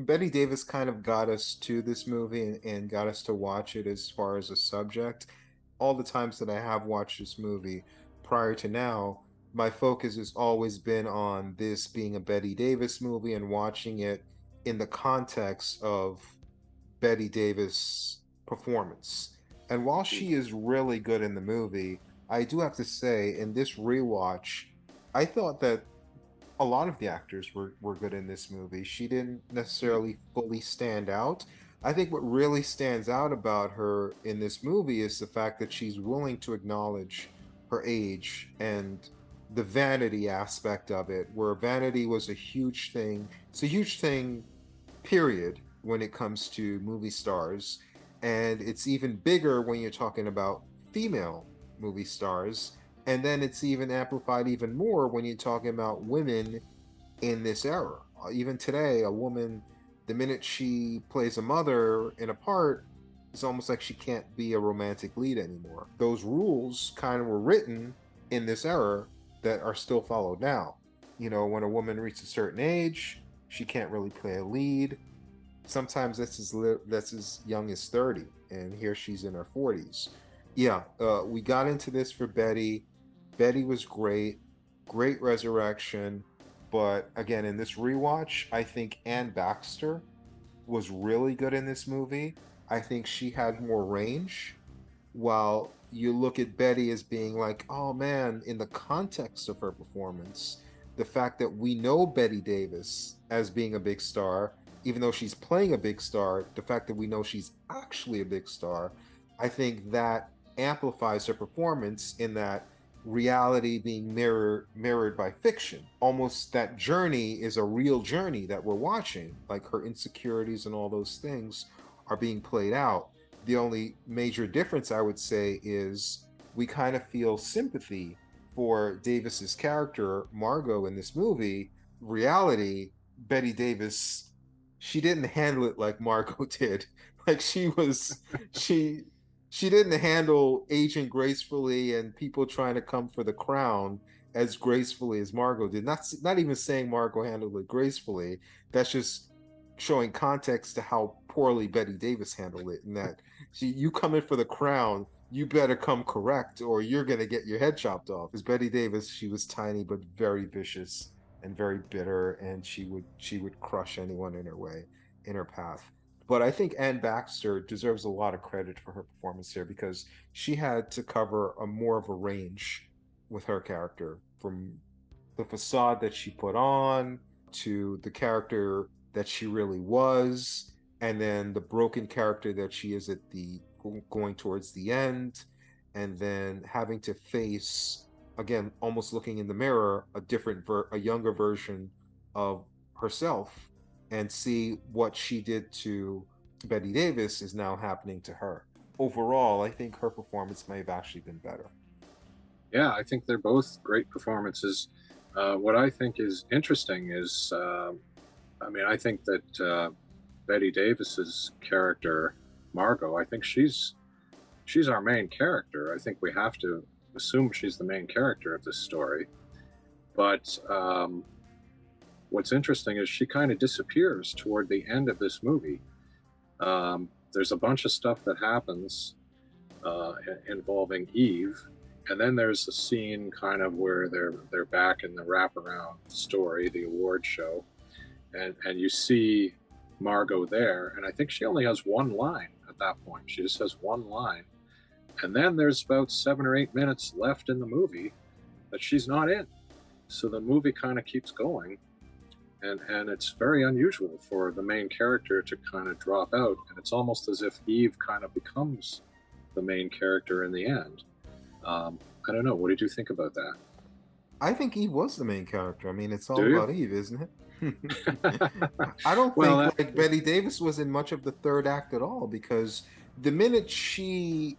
Betty Davis kind of got us to this movie and got us to watch it as far as a subject. All the times that I have watched this movie prior to now, my focus has always been on this being a Betty Davis movie and watching it in the context of Betty Davis' performance. And while she is really good in the movie, I do have to say, in this rewatch, I thought that a lot of the actors were good in this movie. She didn't necessarily fully stand out. I think what really stands out about her in this movie is the fact that she's willing to acknowledge her age and the vanity aspect of it, where vanity was a huge thing. It's a huge thing, period, when it comes to movie stars. And it's even bigger when you're talking about female movie stars. And then it's even amplified even more when you're talking about women in this era. Even today, a woman, the minute she plays a mother in a part, it's almost like she can't be a romantic lead anymore. Those rules kind of were written in this era that are still followed now. You know, when a woman reaches a certain age, she can't really play a lead. Sometimes that's as young as 30, and here she's in her 40s. Yeah, we got into this for Betty. Betty was great, great resurrection. But again, in this rewatch, I think Anne Baxter was really good in this movie. I think she had more range, while you look at Betty as being like, oh man, in the context of her performance, the fact that we know Betty Davis as being a big star, even though she's playing a big star, the fact that we know she's actually a big star, I think that amplifies her performance in that reality being mirrored by fiction. Almost that journey is a real journey that we're watching, like her insecurities and all those things are being played out. The only major difference I would say is we kind of feel sympathy for Davis's character Margot in this movie. Reality, Betty Davis, she didn't handle it like Margot did. Like she she didn't handle aging gracefully and people trying to come for the crown as gracefully as Margot did. Not even saying Margot handled it gracefully. That's just showing context to how poorly Betty Davis handled it. And that you come in for the crown, you better come correct, or you're gonna get your head chopped off. Because Betty Davis, she was tiny but very vicious and very bitter, and she would crush anyone in her way, in her path. But I think Anne Baxter deserves a lot of credit for her performance here because she had to cover a more of a range with her character, from the facade that she put on to the character that she really was, and then the broken character that she is at the going towards the end, and then having to face, again, almost looking in the mirror, a younger version of herself, and see what she did to Betty Davis is now happening to her. Overall, I think her performance may have actually been better. Yeah, I think they're both great performances. What I think is interesting is, I mean, I think that Betty Davis's character, Margot, I think she's our main character. I think we have to assume she's the main character of this story. But what's interesting is she kind of disappears toward the end of this movie. There's a bunch of stuff that happens involving Eve, and then there's a scene kind of where they're back in the wraparound story, the award show, and you see Margot there, and I think she only has one line at that point. She just has one line, and then there's about 7 or 8 minutes left in the movie that she's not in. So the movie kind of keeps going, and it's very unusual for the main character to kind of drop out, and it's almost as if Eve kind of becomes the main character in the end. I don't know. What did you think about that? I think Eve was the main character. I mean, it's all Do you? about Eve, isn't it? I don't Well, think like Betty Davis was in much of the third act at all because the minute she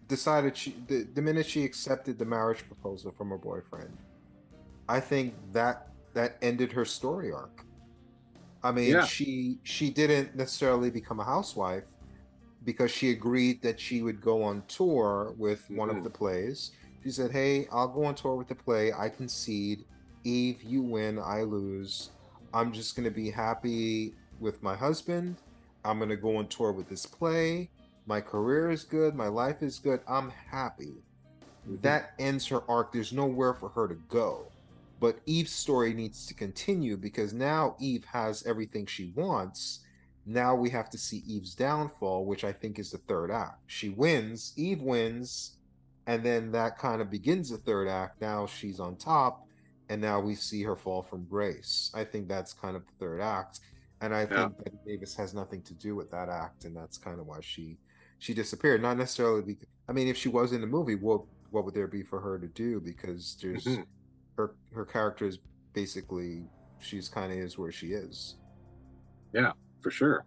the minute she accepted the marriage proposal from her boyfriend, I think that ended her story arc. I mean, yeah. she didn't necessarily become a housewife because she agreed that she would go on tour with one of Hmm. the plays. She said, "Hey, I'll go on tour with the play. I concede. Eve, you win, I lose. I'm just going to be happy with my husband. I'm going to go on tour with this play. My career is good. My life is good. I'm happy. Hmm. That ends her arc. There's nowhere for her to go. But Eve's story needs to continue because now Eve has everything she wants. Now we have to see Eve's downfall, which I think is the third act. She wins, Eve wins, and then that kind of begins the third act. Now she's on top, and now we see her fall from grace. I think that's kind of the third act. And I Yeah. think Bette Davis has nothing to do with that act, and that's kind of why she disappeared. Not necessarily because I mean, if she was in the movie, what would there be for her to do? Because there's Hmm. her character is basically she's kind of is where she is. Yeah, for sure.